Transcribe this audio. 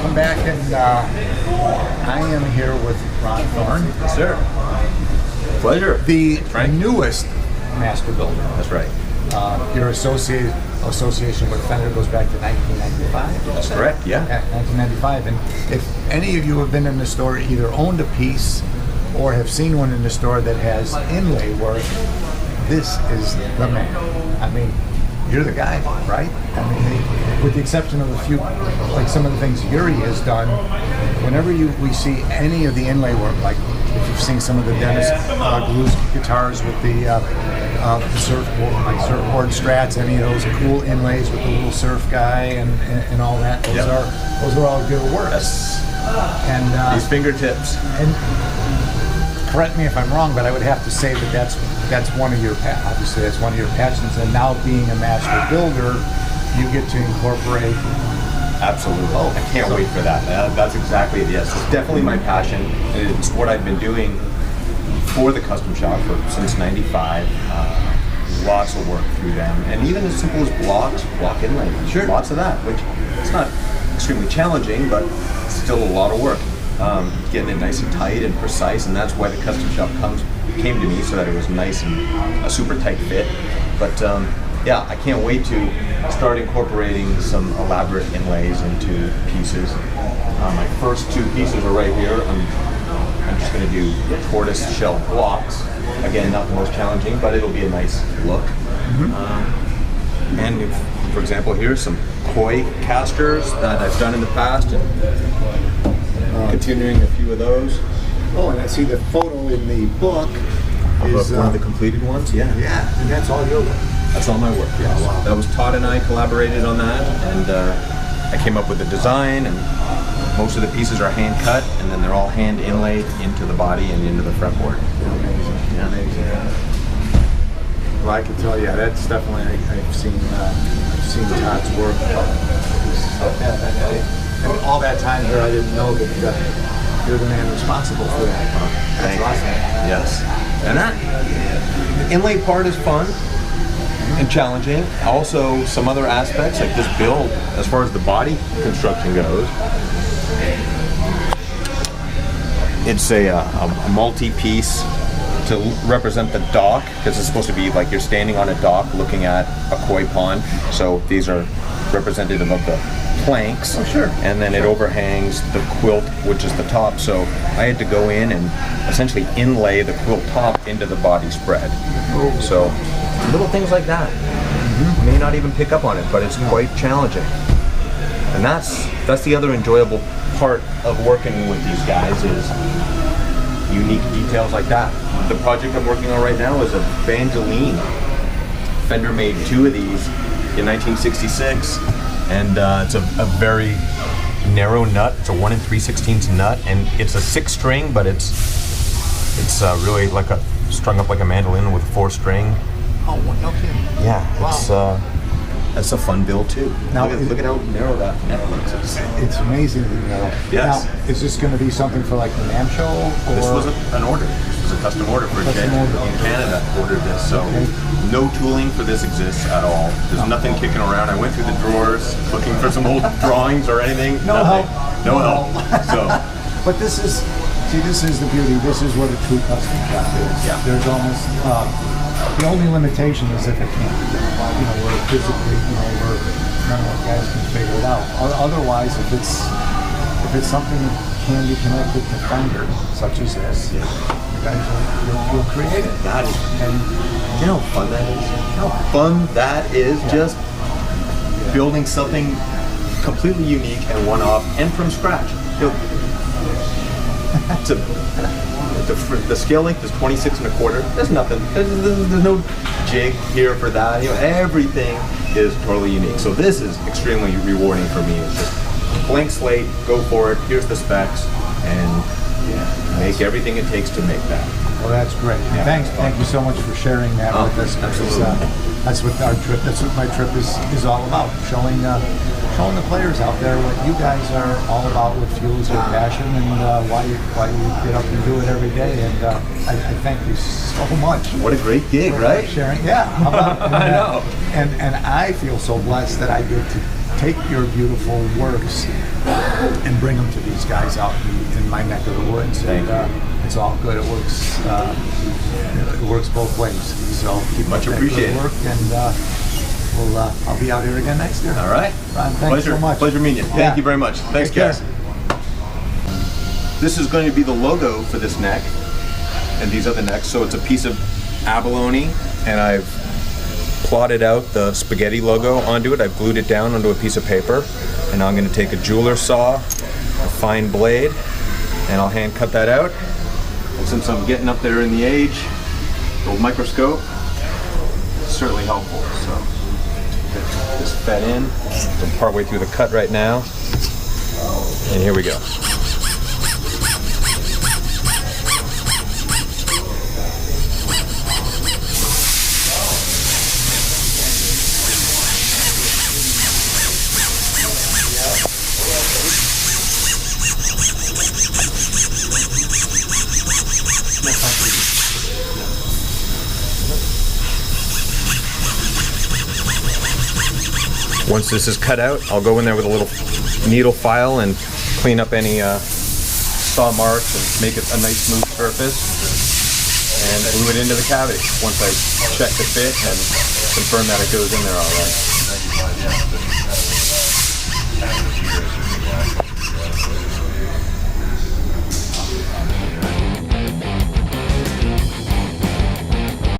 welcome back, and I am here with Ron Thorn. Yes, sir. Pleasure. The newest master builder. That's right. Your association with Fender goes back to 1995. That's correct, yeah. 1995. And if any of you have been in the store, either owned a piece or have seen one in the store that has inlay work, this is the man. I mean, you're the guy, right? I mean, with the exception of a few, like some of the things Yuri has done, whenever we see any of the inlay work, like if you've seen some of the Dennis Blues guitars with the surfboard, like surfboard strats, any of those cool inlays with the little surf guy and all that, those are all good work. Yes. And these fingertips. And correct me if I'm wrong, but I would have to say that that's one of your obviously that's one of your passions. And now being a master builder, you get to incorporate. Absolutely. I can't wait for that. That's exactly it. Yes, it's definitely my passion. It's what I've been doing for the custom shop since '95. Lots of work through them, and even as simple as block inlay. Sure. Lots of that, which it's not extremely challenging, but it's still a lot of work. Getting it nice and tight and precise, and that's why the custom shop came to me, so that it was nice and a super tight fit. But yeah, I can't wait to start incorporating some elaborate inlays into pieces. My first two pieces are right here. I'm just going to do tortoise shell blocks. Again, not the most challenging, but it'll be a nice look. And if, for example, here's some koi casters that I've done in the past, and continuing a few of those. Oh, and I see the photo in the book is one of the completed ones. Yeah. Yeah, and that's all your work. That's all my work. Yes. Oh, wow. That was Todd and I collaborated on that, and I came up with the design, and most of the pieces are hand cut, and then they're all hand inlaid into the body and into the fretboard. Amazing. Yeah. Amazing. Well, I can tell you, that's definitely I've seen Todd's work. And all that time here, I didn't know that you're the man responsible for that. That's awesome. Yes. And that inlay part is fun and challenging. Also, some other aspects like this build, as far as the body construction goes, it's a multi-piece to represent the dock, because it's supposed to be like you're standing on a dock looking at a koi pond. So these are representative of the planks. Oh, sure. And then it overhangs the quilt, which is the top. So I had to go in and essentially inlay the quilt top into the body spread. Oh. So little things like that. You may not even pick up on it, but it's quite challenging. And that's the other enjoyable part of working with these guys, is unique details like that. The project I'm working on right now is a bandoline. Fender made two of these in 1966, and it's a very narrow nut. It's a 1 3/16 nut, and it's a 6-string, but it's really like strung up like a mandolin with a 4-string. Oh, no kidding. Yeah, Wow. That's a fun build too. Now, look at how narrow that neck looks. It's amazingly narrow. Yes. Now, is this going to be something for like the NAMM show? Or? This was an order. This was a custom order for a kid in Canada. Ordered this, so no tooling for this exists at all. There's nothing kicking around. I went through the drawers looking for some old drawings or anything. No Nothing. help. No help. So, but this is the beauty. This is what a true custom shop is. Yeah. There's almost the only limitation is if it can't be done. We're physically, none of our guys can figure it out. Otherwise, if it's something that can be connected to Fender, such as this, you guys will create it. that is, And you know how fun that is? How fun that is, just building something completely unique and one-off and from scratch. The scale length is 26 1/4. There's nothing. There's no jig here for that. Everything is totally unique. So this is extremely rewarding for me. It's just blank slate. Go for it. Here's the specs, and make everything it takes to make that. well, that's great. Yeah. Thank you so much for sharing that with us. Absolutely. That's what our trip. That's what my trip is all about. Showing the players out there what you guys are all about, what fuels your passion, and why you get up and do it every day. And I thank you so much. What a great gig, right? Sharing, yeah. How about, I know. And I feel so blessed that I get to take your beautiful works and bring them to these guys out in my neck of the woods. Thank And it's all good. It works both ways. So keep Much up that appreciated. good work, and I'll be out here again next year. All right. Ron, thanks so much. Pleasure meeting you. Thank you very much. Thanks, Take care. guys. This is going to be the logo for this neck and these other necks. So it's a piece of abalone, and I've plotted out the spaghetti logo onto it. I've glued it down onto a piece of paper, and now I'm going to take a jeweler saw, a fine blade, and I'll hand cut that out. And since I'm getting up there in the age, the microscope is certainly helpful. So get this fed in. I'm partway through the cut right now, and here we go. Once this is cut out, I'll go in there with a little needle file and clean up any saw marks and make it a nice smooth surface, and glue it into the cavity once I check the fit and confirm that it goes in there all right.